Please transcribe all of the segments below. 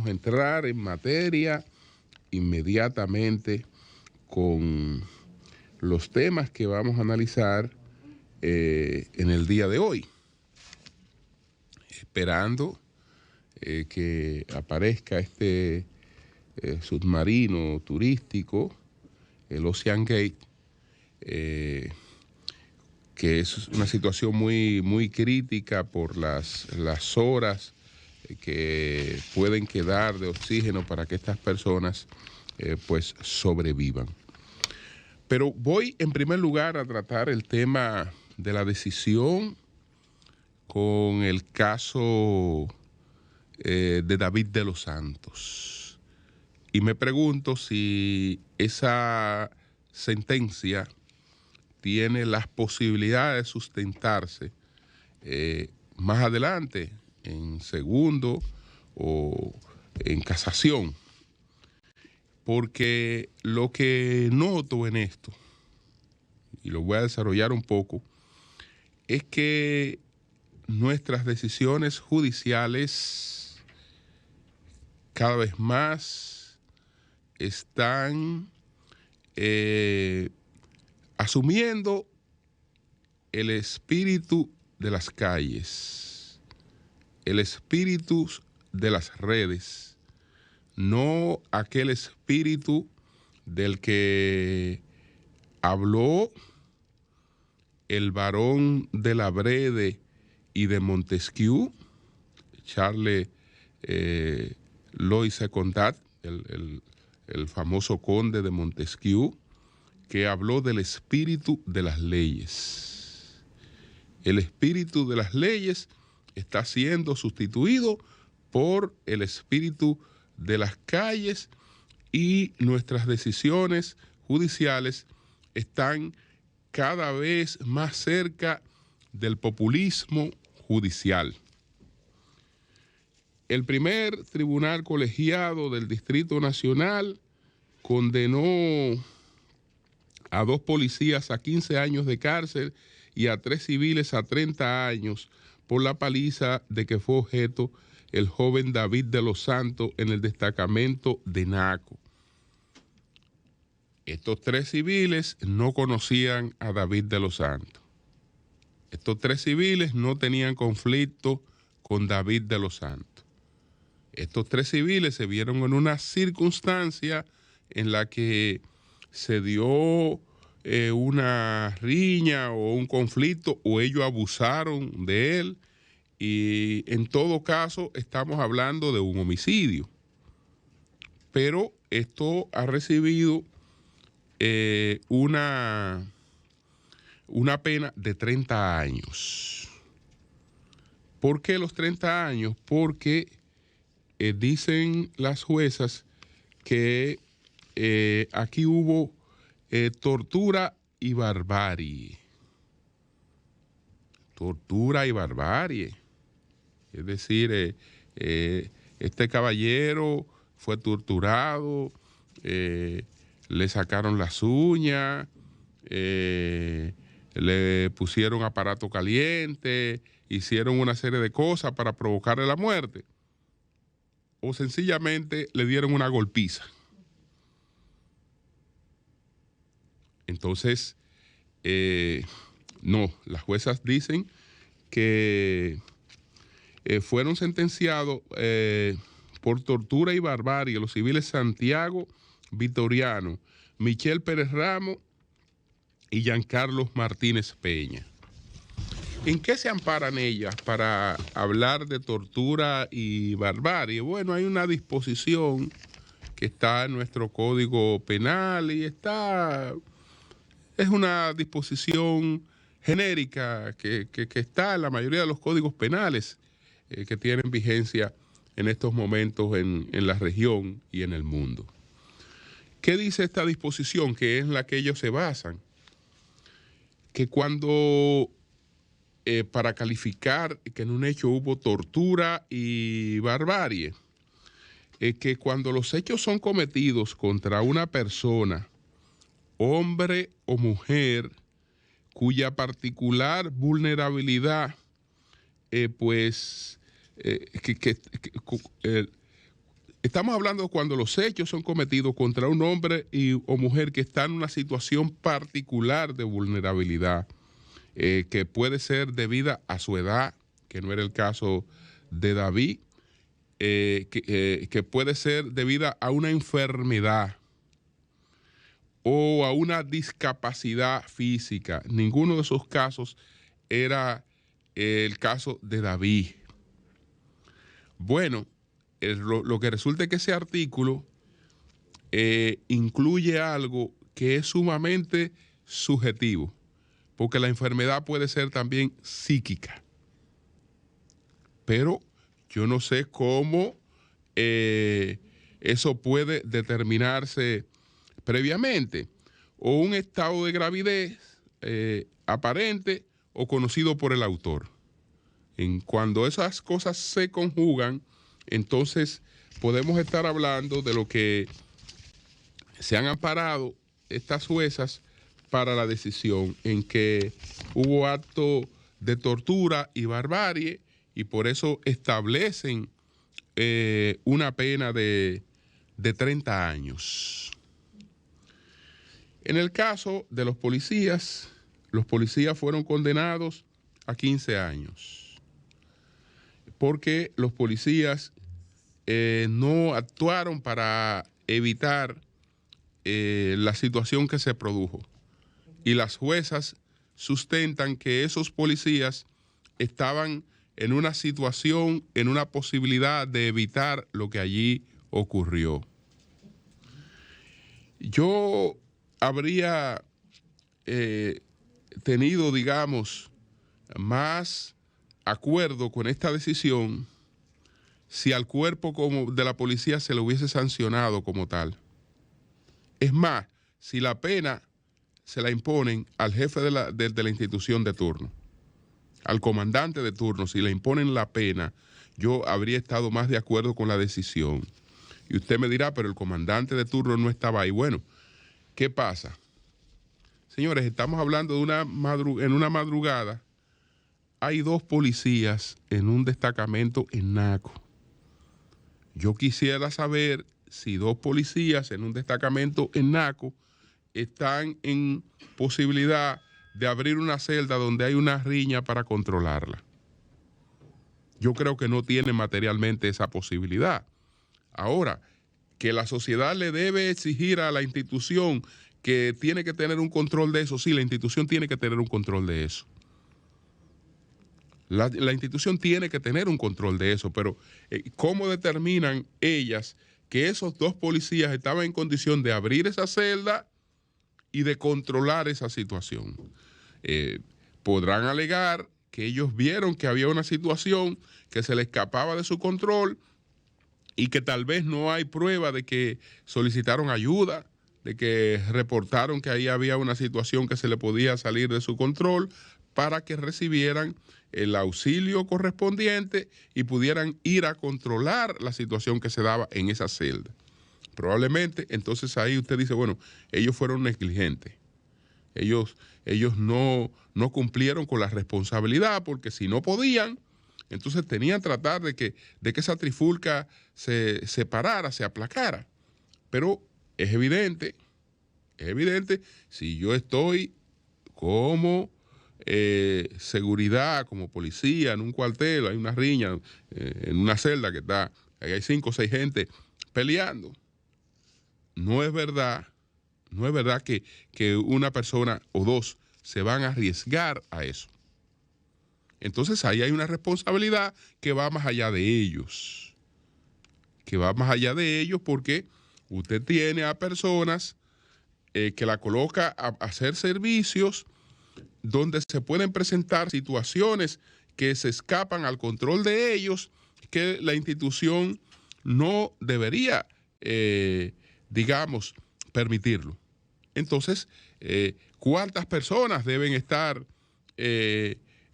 vamos a entrar en materia inmediatamente con los temas que vamos a analizar en el día de hoy, esperando que aparezca este submarino turístico, el Ocean Gate, que es una situación muy crítica por las horas que pueden quedar de oxígeno para que estas personas pues sobrevivan. Pero voy en primer lugar a tratar el tema de la decisión con el caso de David de los Santos. Y me pregunto si esa sentencia tiene las posibilidades de sustentarse más adelante, en segundo o en casación. Porque lo que noto en esto, y lo voy a desarrollar un poco, es que nuestras decisiones judiciales cada vez más están asumiendo el espíritu de las calles, el espíritu de las redes, no aquel espíritu del que habló el barón de la Brede y de Montesquieu, Charles Louis Condat, el famoso conde de Montesquieu, que habló del espíritu de las leyes. El espíritu de las leyes está siendo sustituido por el espíritu de las calles y nuestras decisiones judiciales están cada vez más cerca del populismo judicial. El primer tribunal colegiado del Distrito Nacional condenó a 2 policías a 15 años de cárcel y a 3 civiles a 30 años por la paliza de que fue objeto el joven David de los Santos en el destacamento de Naco. Estos 3 civiles no conocían a David de los Santos. Estos 3 civiles no tenían conflicto con David de los Santos. Estos 3 civiles se vieron en una circunstancia en la que se dio una riña o un conflicto, o ellos abusaron de él, y en todo caso estamos hablando de un homicidio. Pero esto ha recibido una pena de 30 años. ¿Por qué los 30 años? Porque dicen las juezas que aquí hubo tortura y barbarie. Tortura y barbarie. Es decir, este caballero fue torturado, le sacaron las uñas, le pusieron aparato caliente, hicieron una serie de cosas para provocarle la muerte, o sencillamente le dieron una golpiza. Entonces, no, las juezas dicen que fueron sentenciados por tortura y barbarie los civiles Santiago Vitoriano, Michel Pérez Ramos y Giancarlos Martínez Peña. ¿En qué se amparan ellas para hablar de tortura y barbarie? Bueno, hay una disposición que está en nuestro Código Penal y es una disposición genérica que está en la mayoría de los códigos penales que tienen vigencia en estos momentos en la región y en el mundo. ¿Qué dice esta disposición, que es la que ellos se basan? Que cuando para calificar que en un hecho hubo tortura y barbarie, que cuando los hechos son cometidos contra una persona, hombre o mujer, cuya particular vulnerabilidad Estamos hablando cuando los hechos son cometidos contra un hombre o mujer que está en una situación particular de vulnerabilidad, que puede ser debida a su edad, que no era el caso de David, que puede ser debida a una enfermedad o a una discapacidad física. Ninguno de esos casos era el caso de David. Bueno, lo que resulta es que ese artículo incluye algo que es sumamente subjetivo, porque la enfermedad puede ser también psíquica. Pero yo no sé cómo eso puede determinarse previamente, o un estado de gravidez aparente o conocido por el autor. Cuando esas cosas se conjugan, entonces podemos estar hablando de lo que se han amparado estas juezas para la decisión, en que hubo acto de tortura y barbarie, y por eso establecen una pena de 30 años. En el caso de los policías fueron condenados a 15 años, porque los policías no actuaron para evitar la situación que se produjo. Y las juezas sustentan que esos policías estaban en una situación, en una posibilidad de evitar lo que allí ocurrió. Yo habría tenido, digamos, más acuerdo con esta decisión si al cuerpo de la policía se le hubiese sancionado como tal. Es más, si la pena se la imponen al jefe de la institución de turno, al comandante de turno, si le imponen la pena, yo habría estado más de acuerdo con la decisión. Y usted me dirá, pero el comandante de turno no estaba ahí. Bueno, ¿qué pasa? Señores, estamos hablando de en una madrugada, hay 2 policías en un destacamento en Naco. Yo quisiera saber si 2 policías en un destacamento en Naco están en posibilidad de abrir una celda donde hay una riña para controlarla. Yo creo que no tienen materialmente esa posibilidad. Ahora, que la sociedad le debe exigir a la institución que tiene que tener un control de eso, sí, la institución tiene que tener un control de eso. La institución tiene que tener un control de eso, pero ¿cómo determinan ellas que esos 2 policías estaban en condición de abrir esa celda y de controlar esa situación? Podrán alegar que ellos vieron que había una situación que se le escapaba de su control y que tal vez no hay prueba de que solicitaron ayuda, de que reportaron que ahí había una situación que se le podía salir de su control, para que recibieran el auxilio correspondiente y pudieran ir a controlar la situación que se daba en esa celda. Probablemente, entonces ahí usted dice, bueno, ellos fueron negligentes. Ellos no cumplieron con la responsabilidad, porque si no podían, entonces tenían que tratar de que esa trifulca se parara, se aplacara. Pero es evidente, si yo estoy como seguridad, como policía, en un cuartel, hay una riña, en una celda que está, ahí hay 5 o 6 gente peleando. No es verdad que una persona o 2 se van a arriesgar a eso. Entonces ahí hay una responsabilidad que va más allá de ellos. Porque usted tiene a personas que la coloca a hacer servicios donde se pueden presentar situaciones que se escapan al control de ellos, que la institución no debería, digamos, permitirlo. Entonces, ¿cuántas personas deben estar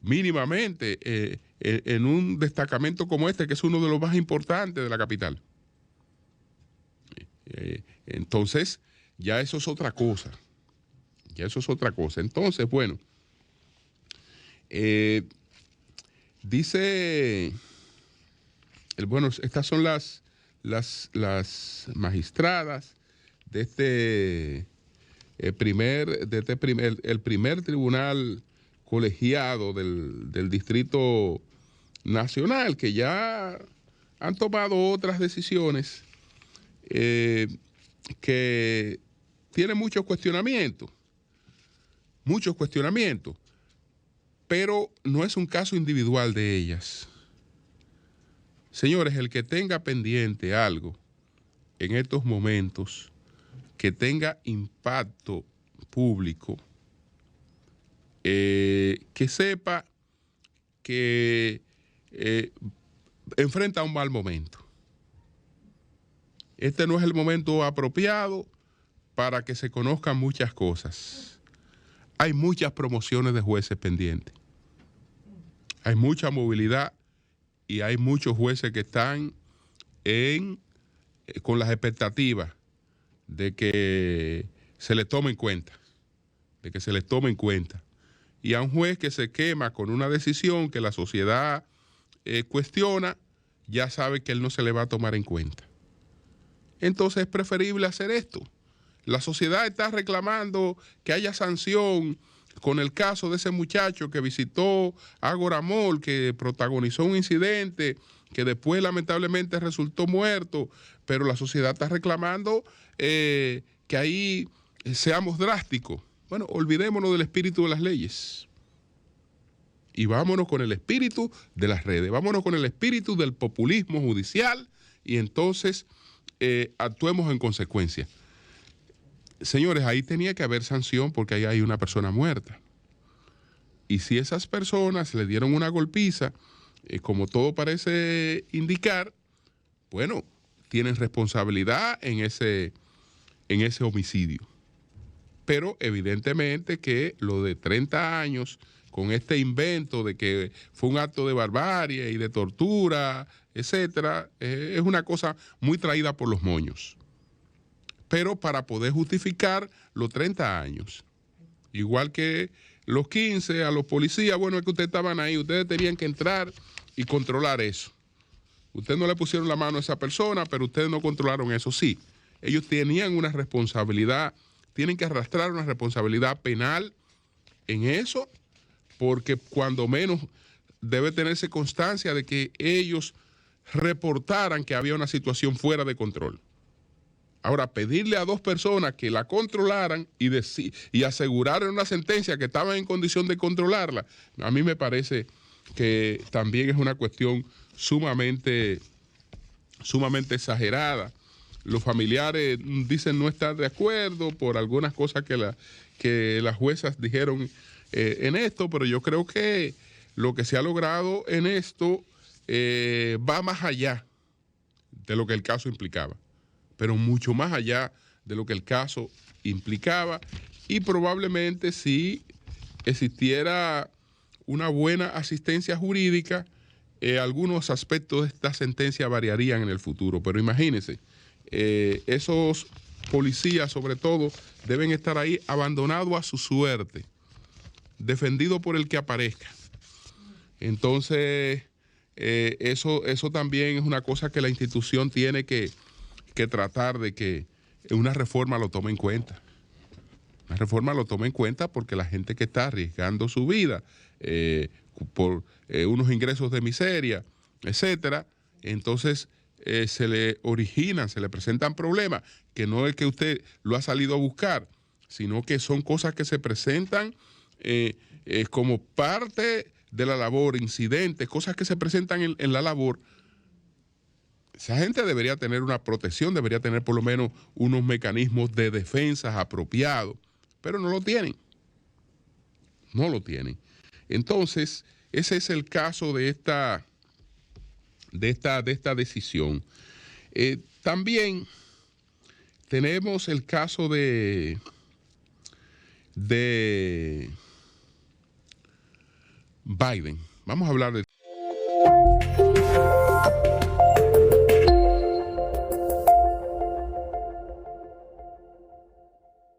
mínimamente en un destacamento como este, que es uno de los más importantes de la capital? Entonces, ya eso es otra cosa. Entonces, bueno, dice, bueno, estas son las las magistradas de el primer tribunal colegiado del Distrito Nacional, que ya han tomado otras decisiones que tienen muchos cuestionamientos, pero no es un caso individual de ellas. Señores, el que tenga pendiente algo en estos momentos que tenga impacto público, que sepa que enfrenta un mal momento. Este no es el momento apropiado para que se conozcan muchas cosas. Hay muchas promociones de jueces pendientes. Hay mucha movilidad y hay muchos jueces que están con las expectativas de que se les tome en cuenta. Y a un juez que se quema con una decisión que la sociedad cuestiona, ya sabe que él no se le va a tomar en cuenta. Entonces es preferible hacer esto. La sociedad está reclamando que haya sanción con el caso de ese muchacho que visitó Ágora Mall, que protagonizó un incidente que después lamentablemente resultó muerto, pero la sociedad está reclamando que ahí seamos drásticos. Bueno, olvidémonos del espíritu de las leyes y vámonos con el espíritu de las redes, vámonos con el espíritu del populismo judicial y entonces actuemos en consecuencia. Señores, ahí tenía que haber sanción porque ahí hay una persona muerta. Y si esas personas le dieron una golpiza, como todo parece indicar, bueno, tienen responsabilidad en ese homicidio. Pero evidentemente que lo de 30 años, con este invento de que fue un acto de barbarie y de tortura, etcétera, es una cosa muy traída por los moños. Pero para poder justificar los 30 años. Igual que los 15 a los policías, bueno, es que ustedes estaban ahí, ustedes tenían que entrar y controlar eso. Ustedes no le pusieron la mano a esa persona, pero ustedes no controlaron eso. Sí, ellos tenían una responsabilidad, tienen que arrastrar una responsabilidad penal en eso, porque cuando menos debe tenerse constancia de que ellos reportaran que había una situación fuera de control. Ahora, pedirle a dos personas que la controlaran y aseguraran una sentencia que estaban en condición de controlarla, a mí me parece que también es una cuestión sumamente exagerada. Los familiares dicen no estar de acuerdo por algunas cosas que las juezas dijeron en esto, pero yo creo que lo que se ha logrado en esto va más allá de lo que el caso implicaba, pero mucho más allá de lo que el caso implicaba, y probablemente si existiera una buena asistencia jurídica, algunos aspectos de esta sentencia variarían en el futuro. Pero imagínense, esos policías sobre todo deben estar ahí abandonados a su suerte, defendidos por el que aparezca. Entonces, eso también es una cosa que la institución tiene que tratar de que una reforma lo tome en cuenta. Una reforma lo tome en cuenta porque la gente que está arriesgando su vida por unos ingresos de miseria, etcétera, entonces se le presentan problemas que no es que usted lo ha salido a buscar, sino que son cosas que se presentan como parte de la labor, incidentes, cosas que se presentan en la labor. Esa gente debería tener una protección, debería tener por lo menos unos mecanismos de defensa apropiados, pero no lo tienen. No lo tienen. Entonces, ese es el caso de esta decisión. También tenemos el caso de Biden. Vamos a hablar de